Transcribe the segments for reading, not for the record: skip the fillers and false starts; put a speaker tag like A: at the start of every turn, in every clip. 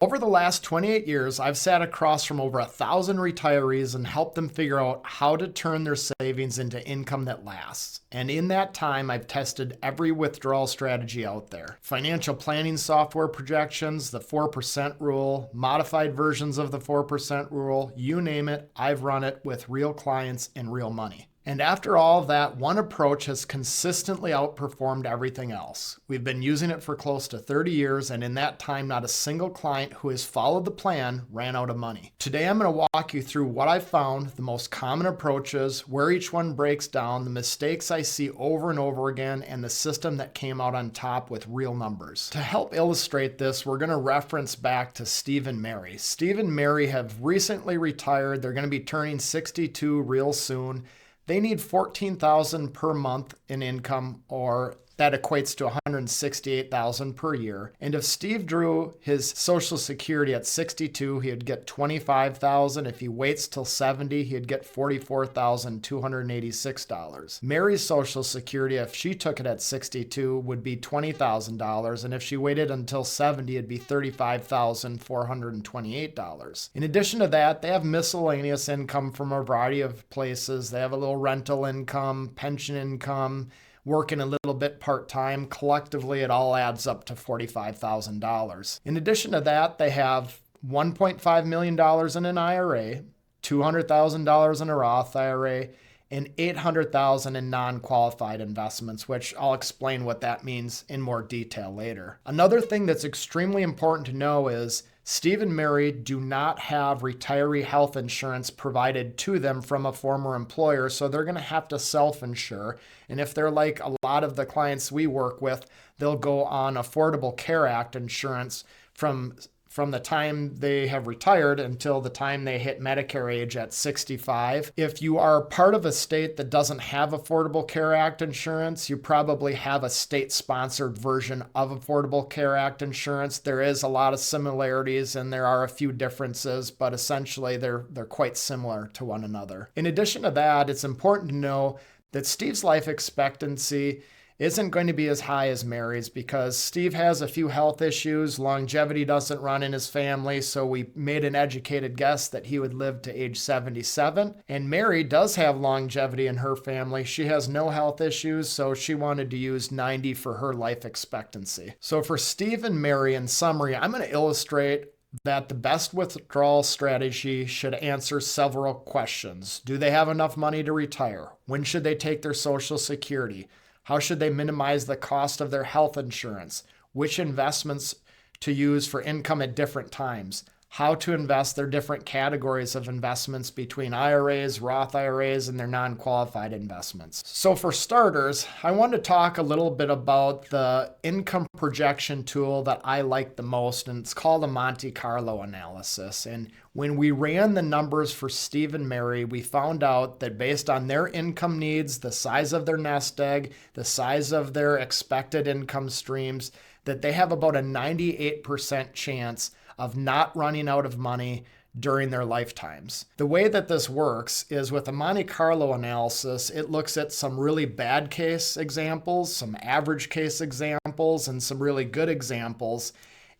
A: Over the last 28 years, I've sat across from over 1,000 retirees and helped them figure out how to turn their savings into income that lasts. And in that time, I've tested every withdrawal strategy out there. Financial planning software projections, the 4% rule, modified versions of the 4% rule, you name it, I've run it with real clients and real money. And after all of that, one approach has consistently outperformed everything else. We've been using it for close to 30 years, and in that time, not a single client who has followed the plan ran out of money. Today, I'm going to walk you through what I've found, the most common approaches, where each one breaks down, the mistakes I see over and over again, and the system that came out on top with real numbers. To help illustrate this, we're going to reference back to Steve and Mary. Steve and Mary have recently retired. They're going to be turning 62 real soon. They need $14,000 per month in income, or that equates to $168,000 per year. And if Steve drew his Social Security at 62, he'd get $25,000. If he waits till 70, he'd get $44,286. Mary's Social Security, if she took it at 62, would be $20,000. And if she waited until 70, it'd be $35,428. In addition to that, they have miscellaneous income from a variety of places. They have a little rental income, pension income, working a little bit part-time. Collectively, it all adds up to $45,000. In addition to that, they have $1.5 million in an IRA, $200,000 in a Roth IRA, and $800,000 in non-qualified investments, which I'll explain what that means in more detail later. Another thing that's extremely important to know is Steve and Mary do not have retiree health insurance provided to them from a former employer, so they're going to have to self-insure. And if they're like a lot of the clients we work with, they'll go on Affordable Care Act insurance from the time they have retired until the time they hit Medicare age at 65. If you are part of a state that doesn't have Affordable Care Act insurance, you probably have a state-sponsored version of Affordable Care Act insurance. There is a lot of similarities and there are a few differences, but essentially they're quite similar to one another. In addition to that, it's important to know that Steve's life expectancy isn't going to be as high as Mary's because Steve has a few health issues. Longevity doesn't run in his family, so we made an educated guess that he would live to age 77. And Mary does have longevity in her family. She has no health issues, so she wanted to use 90 for her life expectancy. So for Steve and Mary, in summary, I'm going to illustrate that the best withdrawal strategy should answer several questions. Do they have enough money to retire? When should they take their Social Security? How should they minimize the cost of their health insurance? Which investments to use for income at different times? How to invest their different categories of investments between IRAs, Roth IRAs, and their non-qualified investments. So for starters, I want to talk a little bit about the income projection tool that I like the most, and it's called a Monte Carlo analysis. And when we ran the numbers for Steve and Mary, we found out that based on their income needs, the size of their nest egg, the size of their expected income streams, that they have about a 98% chance of not running out of money during their lifetimes. The way that this works is with a Monte Carlo analysis, it looks at some really bad case examples, some average case examples, and some really good examples.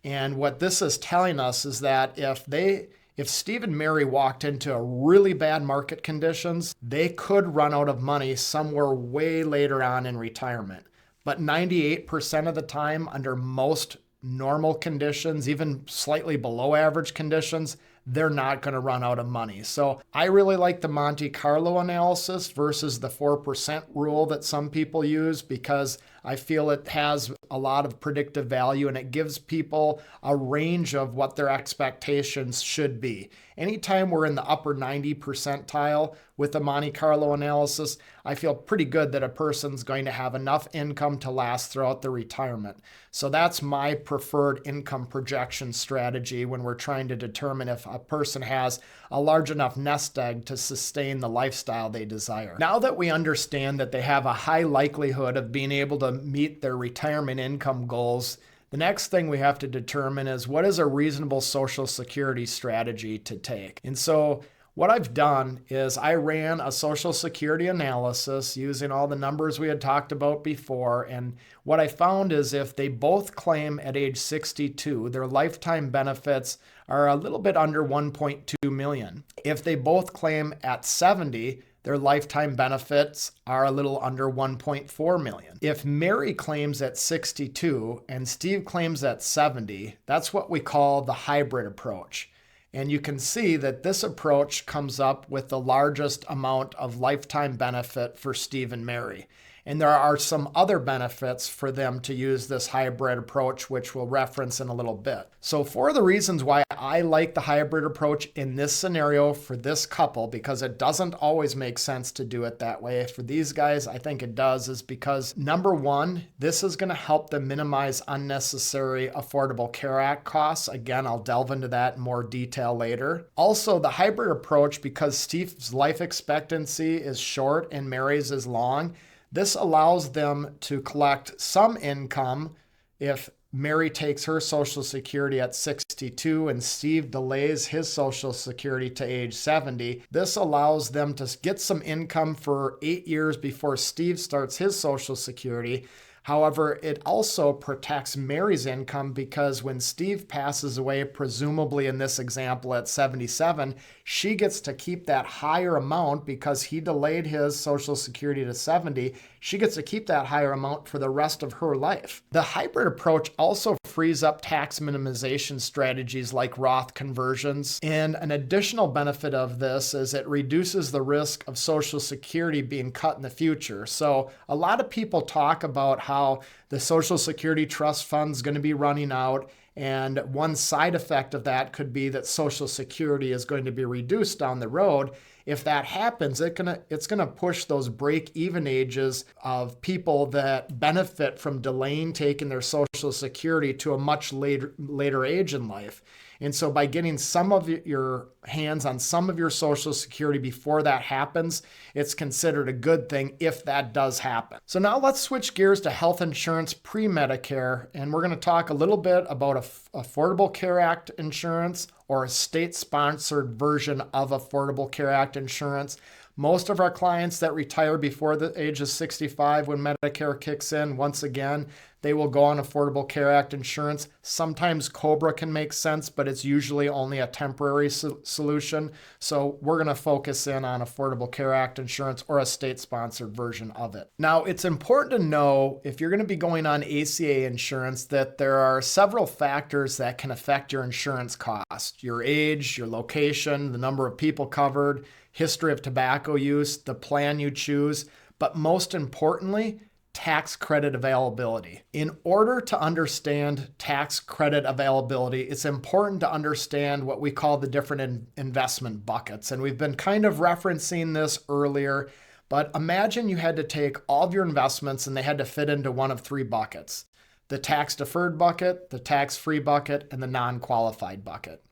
A: And what this is telling us is that if Steve and Mary walked into a really bad market conditions, they could run out of money somewhere way later on in retirement. But 98% of the time, under most normal conditions, even slightly below average conditions, they're not going to run out of money. So I really like the Monte Carlo analysis versus the 4% rule that some people use because I feel it has a lot of predictive value and it gives people a range of what their expectations should be. Anytime we're in the upper 90 percentile with the Monte Carlo analysis, I feel pretty good that a person's going to have enough income to last throughout their retirement. So that's my preferred income projection strategy when we're trying to determine if a person has a large enough nest egg to sustain the lifestyle they desire. Now that we understand that they have a high likelihood of being able to meet their retirement income goals, the next thing we have to determine is what is a reasonable Social Security strategy to take. And so What I've done is I ran a Social Security analysis using all the numbers we had talked about before. And what I found is if they both claim at age 62, their lifetime benefits are a little bit under 1.2 million. If they both claim at 70, their lifetime benefits are a little under 1.4 million. If Mary claims at 62 and Steve claims at 70, that's what we call the hybrid approach. And you can see that this approach comes up with the largest amount of lifetime benefit for Steve and Mary. And there are some other benefits for them to use this hybrid approach, which we'll reference in a little bit. So for the reasons why I like the hybrid approach in this scenario for this couple, because it doesn't always make sense to do it that way. For these guys, I think it does, is because number one, this is going to help them minimize unnecessary Affordable Care Act costs. Again, I'll delve into that in more detail later. Also, the hybrid approach, because Steve's life expectancy is short and Mary's is long, this allows them to collect some income if Mary takes her Social Security at 62 and Steve delays his Social Security to age 70. This allows them to get some income for 8 years before Steve starts his Social Security. However, it also protects Mary's income because when Steve passes away, presumably in this example at 77, she gets to keep that higher amount because he delayed his Social Security to 70. She gets to keep that higher amount for the rest of her life. The hybrid approach also frees up tax minimization strategies like Roth conversions. And an additional benefit of this is it reduces the risk of Social Security being cut in the future. So a lot of people talk about how the Social Security trust fund is going to be running out. And one side effect of that could be that Social Security is going to be reduced down the road. If that happens, it's gonna push those break-even ages of people that benefit from delaying taking their Social Security to a much later age in life. And so by getting some of your hands on some of your Social Security before that happens, it's considered a good thing if that does happen. So now let's switch gears to health insurance pre-Medicare, and we're going to talk a little bit about Affordable Care Act insurance or a state-sponsored version of Affordable Care Act insurance. Most of our clients that retire before the age of 65 when Medicare kicks in, once again, they will go on Affordable Care Act insurance. Sometimes COBRA can make sense, but it's usually only a temporary solution. So we're going to focus in on Affordable Care Act insurance or a state-sponsored version of it. Now, it's important to know if you're going to be going on ACA insurance that there are several factors that can affect your insurance cost. Your age, your location, the number of people covered, history of tobacco use, the plan you choose, but most importantly, tax credit availability. In order to understand tax credit availability, it's important to understand what we call the different investment buckets. And we've been kind of referencing this earlier, but imagine you had to take all of your investments and they had to fit into one of three buckets: the tax deferred bucket, the tax free bucket, and the non-qualified bucket.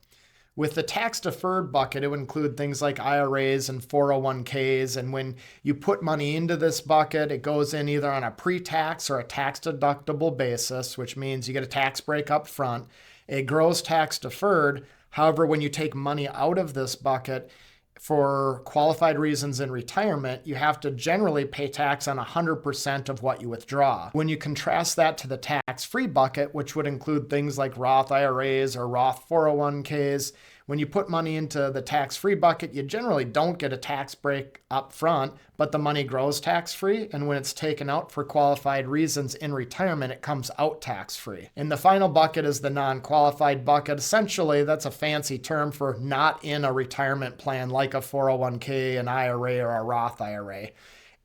A: With the tax-deferred bucket, it would include things like IRAs and 401ks. And when you put money into this bucket, it goes in either on a pre-tax or a tax-deductible basis, which means you get a tax break up front. It grows tax-deferred. However, when you take money out of this bucket for qualified reasons in retirement, you have to generally pay tax on 100% of what you withdraw. When you contrast that to the tax-free bucket, which would include things like Roth IRAs or Roth 401ks, when you put money into the tax-free bucket, you generally don't get a tax break up front, but the money grows tax-free, and when it's taken out for qualified reasons in retirement, it comes out tax-free. And the final bucket is the non-qualified bucket. Essentially, that's a fancy term for not in a retirement plan like a 401k, an IRA, or a Roth IRA.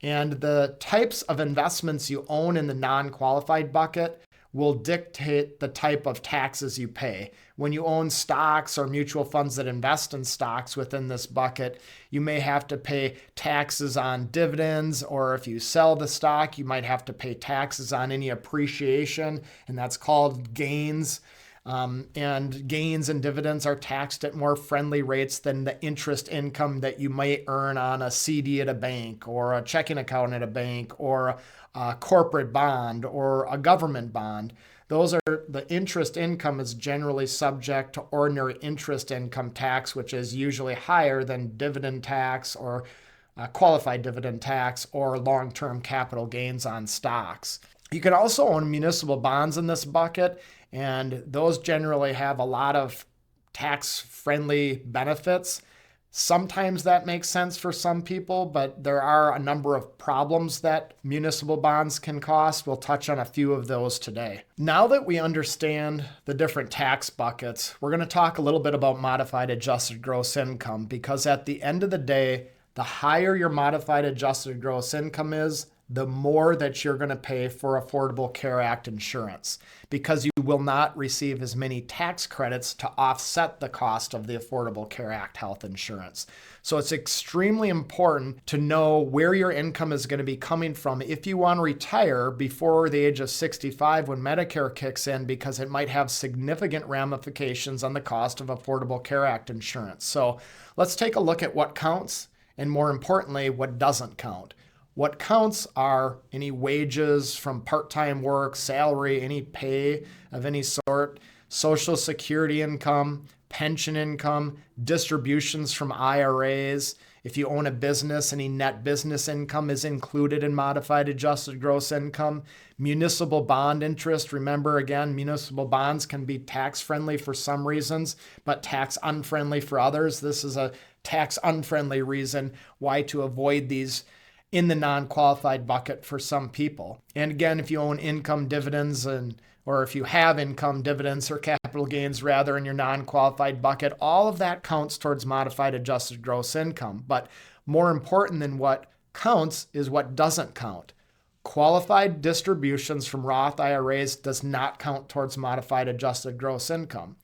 A: And the types of investments you own in the non-qualified bucket will dictate the type of taxes you pay. When you own stocks or mutual funds that invest in stocks within this bucket, you may have to pay taxes on dividends, or if you sell the stock, you might have to pay taxes on any appreciation, and that's called gains. And gains and dividends are taxed at more friendly rates than the interest income that you might earn on a CD at a bank or a checking account at a bank or a corporate bond or a government bond. The interest income is generally subject to ordinary interest income tax, which is usually higher than dividend tax or qualified dividend tax or long-term capital gains on stocks. You can also own municipal bonds in this bucket, and those generally have a lot of tax-friendly benefits. Sometimes that makes sense for some people, but there are a number of problems that municipal bonds can cost. We'll touch on a few of those today. Now that we understand the different tax buckets, we're going to talk a little bit about modified adjusted gross income, because at the end of the day, the higher your modified adjusted gross income is, the more that you're going to pay for Affordable Care Act insurance, because you will not receive as many tax credits to offset the cost of the Affordable Care Act health insurance. So it's extremely important to know where your income is going to be coming from if you want to retire before the age of 65 when Medicare kicks in, because it might have significant ramifications on the cost of Affordable Care Act insurance. So let's take a look at what counts and, more importantly, what doesn't count. What counts are any wages from part-time work, salary, any pay of any sort, Social Security income, pension income, distributions from IRAs. If you own a business, any net business income is included in modified adjusted gross income. Municipal bond interest. Remember, again, municipal bonds can be tax-friendly for some reasons, but tax-unfriendly for others. This is a tax-unfriendly reason why to avoid these in the non-qualified bucket for some people. And again, if you own income dividends or if you have income dividends or capital gains rather in your non-qualified bucket, all of that counts towards modified adjusted gross income. But more important than what counts is what doesn't count. Qualified distributions from Roth IRAs does not count towards modified adjusted gross income.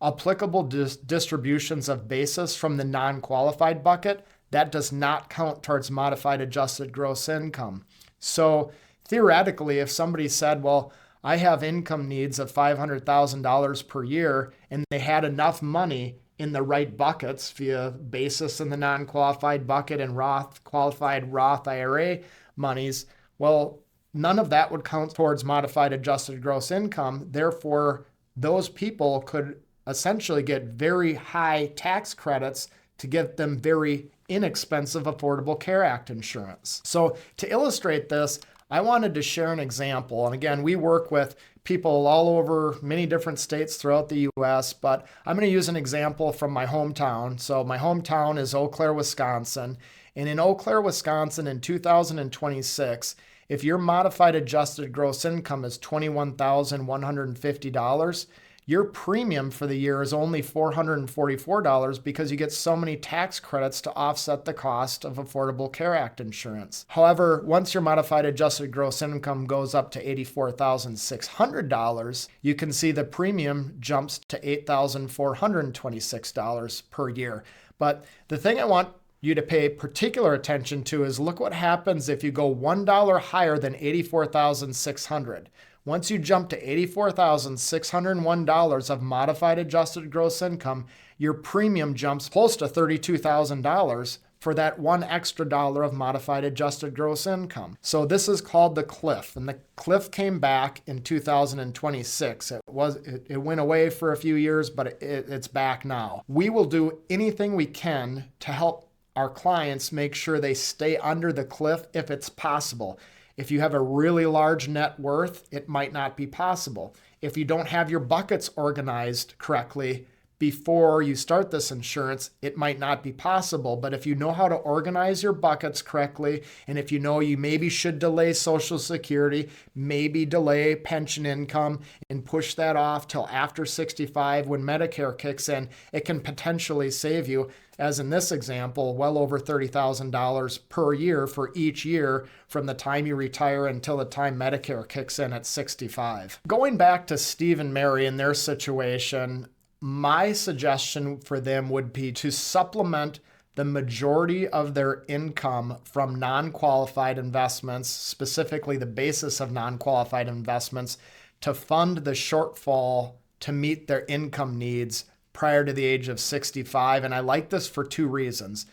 A: Applicable distributions of basis from the non-qualified bucket, that does not count towards modified adjusted gross income. So theoretically, if somebody said, well, I have income needs of $500,000 per year, and they had enough money in the right buckets via basis in the non-qualified bucket and qualified Roth IRA monies, well, none of that would count towards modified adjusted gross income. Therefore, those people could essentially get very high tax credits to get them very inexpensive Affordable Care Act insurance. So to illustrate this, I wanted to share an example. And again, we work with people all over many different states throughout the U.S., but I'm going to use an example from my hometown. So my hometown is Eau Claire, Wisconsin. And in Eau Claire, Wisconsin in 2026, if your modified adjusted gross income is $21,150, your premium for the year is only $444 because you get so many tax credits to offset the cost of Affordable Care Act insurance. However, once your modified adjusted gross income goes up to $84,600, you can see the premium jumps to $8,426 per year. But the thing I want you to pay particular attention to is look what happens if you go $1 higher than $84,600. Once you jump to $84,601 of modified adjusted gross income, your premium jumps close to $32,000 for that one extra dollar of modified adjusted gross income. So this is called the cliff, and the cliff came back in 2026. It went away for a few years, but it's back now. We will do anything we can to help our clients make sure they stay under the cliff if it's possible. If you have a really large net worth, it might not be possible. If you don't have your buckets organized correctly before you start this insurance, it might not be possible. But if you know how to organize your buckets correctly, and if you know you maybe should delay Social Security, maybe delay pension income and push that off till after 65 when Medicare kicks in, it can potentially save you, as in this example, well over $30,000 per year for each year from the time you retire until the time Medicare kicks in at 65. Going back to Steve and Mary and their situation, my suggestion for them would be to supplement the majority of their income from non-qualified investments, specifically the basis of non-qualified investments, to fund the shortfall to meet their income needs prior to the age of 65. And I like this for two reasons.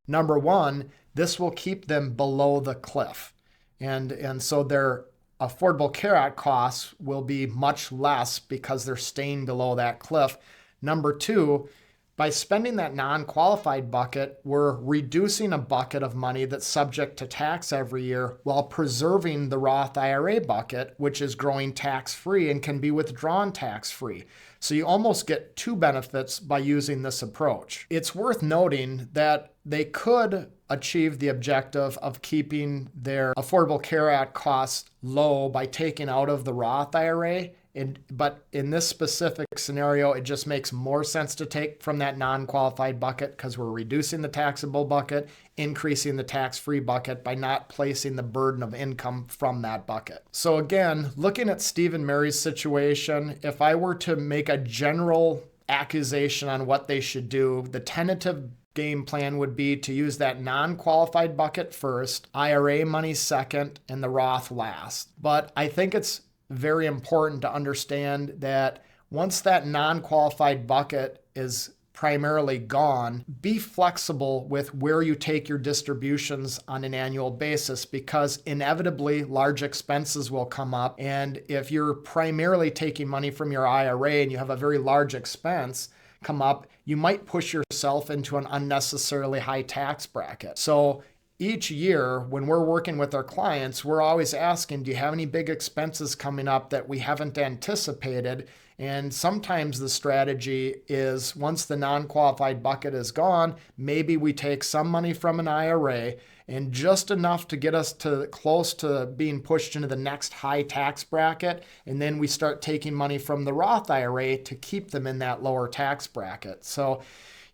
A: Number one, this will keep them below the cliff. And so their Affordable Care Act costs will be much less because they're staying below that cliff. Number two, by spending that non-qualified bucket, we're reducing a bucket of money that's subject to tax every year while preserving the Roth IRA bucket, which is growing tax-free and can be withdrawn tax-free. So you almost get two benefits by using this approach. It's worth noting that they could achieve the objective of keeping their Affordable Care Act costs low by taking out of the Roth IRA. But in this specific scenario, it just makes more sense to take from that non-qualified bucket because we're reducing the taxable bucket, increasing the tax-free bucket by not placing the burden of income from that bucket. So again, looking at Steve and Mary's situation, if I were to make a general accusation on what they should do, the tentative game plan would be to use that non-qualified bucket first, IRA money second, and the Roth last. But I think it's very important to understand that once that non-qualified bucket is primarily gone, be flexible with where you take your distributions on an annual basis because inevitably large expenses will come up. And if you're primarily taking money from your IRA and you have a very large expense come up, you might push yourself into an unnecessarily high tax bracket. So each year, when we're working with our clients, we're always asking, do you have any big expenses coming up that we haven't anticipated? And sometimes the strategy is once the non-qualified bucket is gone, maybe we take some money from an IRA and just enough to get us to close to being pushed into the next high tax bracket. And then we start taking money from the Roth IRA to keep them in that lower tax bracket. So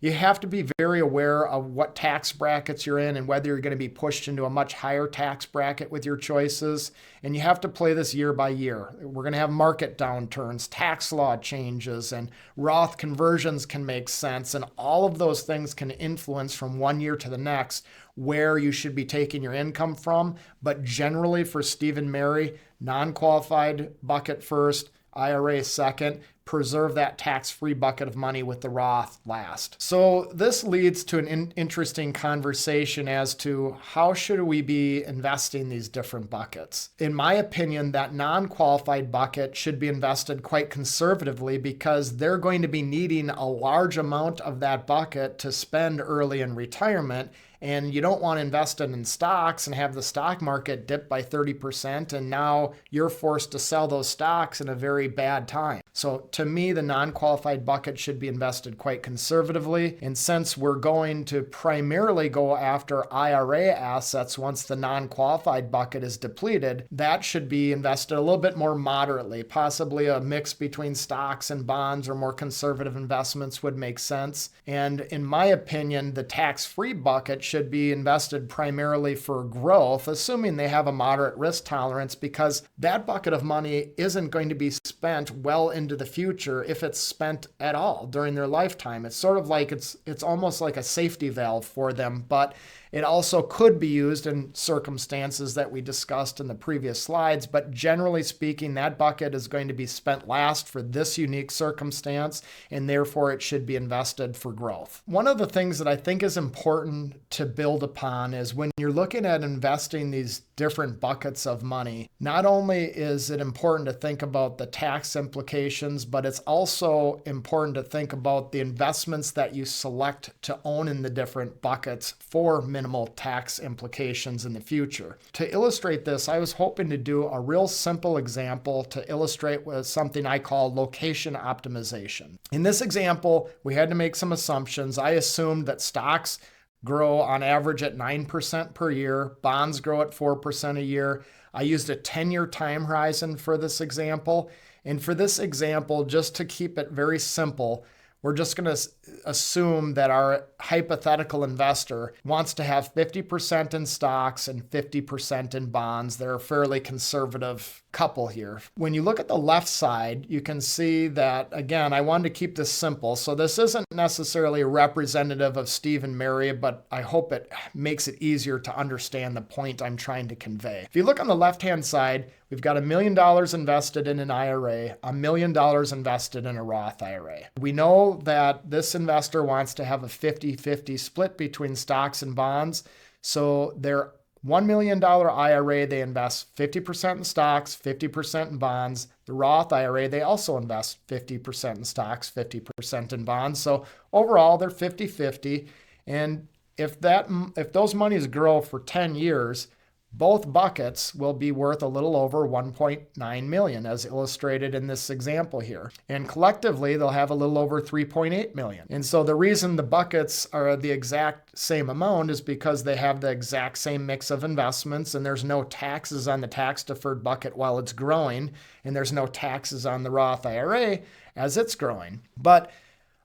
A: you have to be very aware of what tax brackets you're in and whether you're going to be pushed into a much higher tax bracket with your choices. And you have to play this year by year. We're going to have market downturns, tax law changes, and Roth conversions can make sense. And all of those things can influence from one year to the next where you should be taking your income from. But generally for Steve and Mary, non-qualified bucket first, IRA second, preserve that tax-free bucket of money with the Roth last. So this leads to an interesting conversation as to how should we be investing these different buckets. In my opinion, that non-qualified bucket should be invested quite conservatively because they're going to be needing a large amount of that bucket to spend early in retirement. And you don't want to invest it in stocks and have the stock market dip by 30%. And now you're forced to sell those stocks in a very bad time. So to me, the non-qualified bucket should be invested quite conservatively. And since we're going to primarily go after IRA assets once the non-qualified bucket is depleted, that should be invested a little bit more moderately. Possibly a mix between stocks and bonds or more conservative investments would make sense. And in my opinion, the tax-free bucket should be invested primarily for growth, assuming they have a moderate risk tolerance, because that bucket of money isn't going to be spent well into the future if it's spent at all during their lifetime. It's sort of like it's almost like a safety valve for them, but it also could be used in circumstances that we discussed in the previous slides, but generally speaking, that bucket is going to be spent last for this unique circumstance, and therefore it should be invested for growth. One of the things that I think is important to build upon is when you're looking at investing these different buckets of money, not only is it important to think about the tax implications, but it's also important to think about the investments that you select to own in the different buckets for minimal tax implications in the future. To illustrate this, I was hoping to do a real simple example to illustrate with something I call location optimization. In this example, we had to make some assumptions. I assumed that stocks grow on average at 9% per year, bonds grow at 4% a year. I used a 10-year time horizon for this example. And for this example, just to keep it very simple, we're just going to assume that our hypothetical investor wants to have 50% in stocks and 50% in bonds. They're a fairly conservative couple here. When you look at the left side, you can see that, again, I wanted to keep this simple. So this isn't necessarily representative of Steve and Mary, but I hope it makes it easier to understand the point I'm trying to convey. If you look on the left-hand side, we've got $1 million invested in an IRA, $1 million invested in a Roth IRA. We know that this investor wants to have a 50-50 split between stocks and bonds. So they're $1 million IRA, they invest 50% in stocks, 50% in bonds. The Roth IRA, they also invest 50% in stocks, 50% in bonds. So overall, they're 50-50. And if those monies grow for 10 years, both buckets will be worth a little over 1.9 million, as illustrated in this example here. And collectively, they'll have a little over 3.8 million. And so the reason the buckets are the exact same amount is because they have the exact same mix of investments, and there's no taxes on the tax-deferred bucket while it's growing, and there's no taxes on the Roth IRA as it's growing. But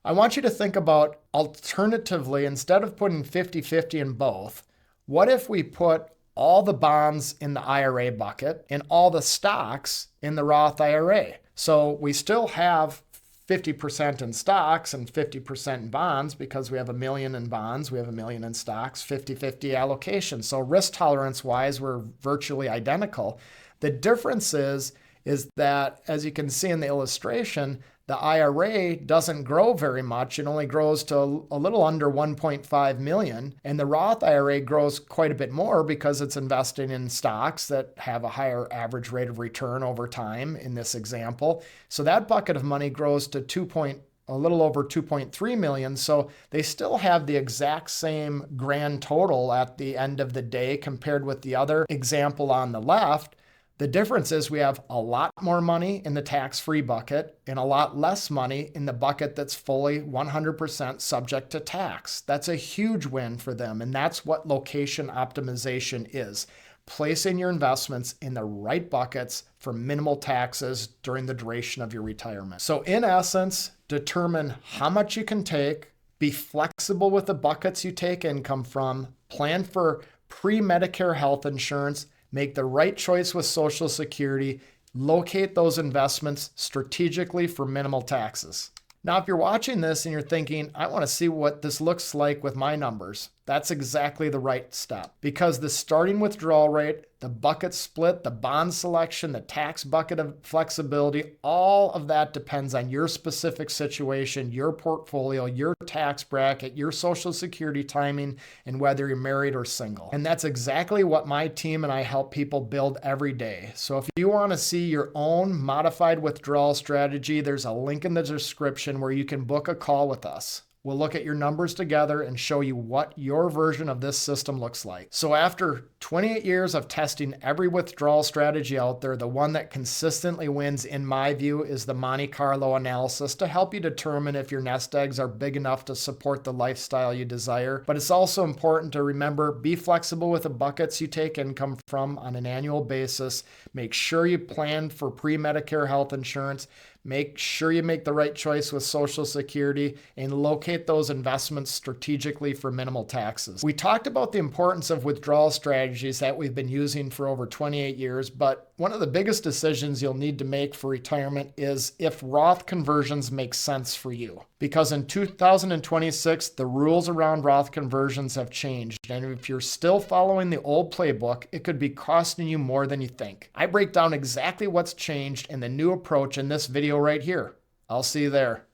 A: I want you to think about, alternatively, instead of putting 50-50 in both, what if we put all the bonds in the IRA bucket and all the stocks in the Roth IRA? So we still have 50% in stocks and 50% in bonds because we have $1 million in bonds, we have $1 million in stocks, 50-50 allocation. So risk tolerance wise, we're virtually identical. The difference is that, as you can see in the illustration, the IRA doesn't grow very much. It only grows to a little under 1.5 million. And the Roth IRA grows quite a bit more because it's investing in stocks that have a higher average rate of return over time in this example. So that bucket of money grows to a little over 2.3 million. So they still have the exact same grand total at the end of the day compared with the other example on the left. The difference is we have a lot more money in the tax-free bucket and a lot less money in the bucket that's fully 100% subject to tax. That's a huge win for them, and that's what location optimization is. Placing your investments in the right buckets for minimal taxes during the duration of your retirement. So in essence, determine how much you can take, be flexible with the buckets you take income from, plan for pre-Medicare health insurance, make the right choice with Social Security, locate those investments strategically for minimal taxes. Now, if you're watching this and you're thinking, I want to see what this looks like with my numbers, that's exactly the right step, because the starting withdrawal rate, the bucket split, the bond selection, the tax bucket of flexibility, all of that depends on your specific situation, your portfolio, your tax bracket, your Social Security timing, and whether you're married or single. And that's exactly what my team and I help people build every day. So if you want to see your own modified withdrawal strategy, there's a link in the description where you can book a call with us. We'll look at your numbers together and show you what your version of this system looks like. So after 28 years of testing every withdrawal strategy out there, the one that consistently wins, in my view, is the Monte Carlo analysis to help you determine if your nest eggs are big enough to support the lifestyle you desire. But it's also important to remember, be flexible with the buckets you take income from on an annual basis. Make sure you plan for pre-Medicare health insurance. Make sure you make the right choice with Social Security and locate those investments strategically for minimal taxes. We talked about the importance of withdrawal strategies that we've been using for over 28 years, but one of the biggest decisions you'll need to make for retirement is if Roth conversions make sense for you. Because in 2026, the rules around Roth conversions have changed. And if you're still following the old playbook, it could be costing you more than you think. I break down exactly what's changed and the new approach in this video right here. I'll see you there.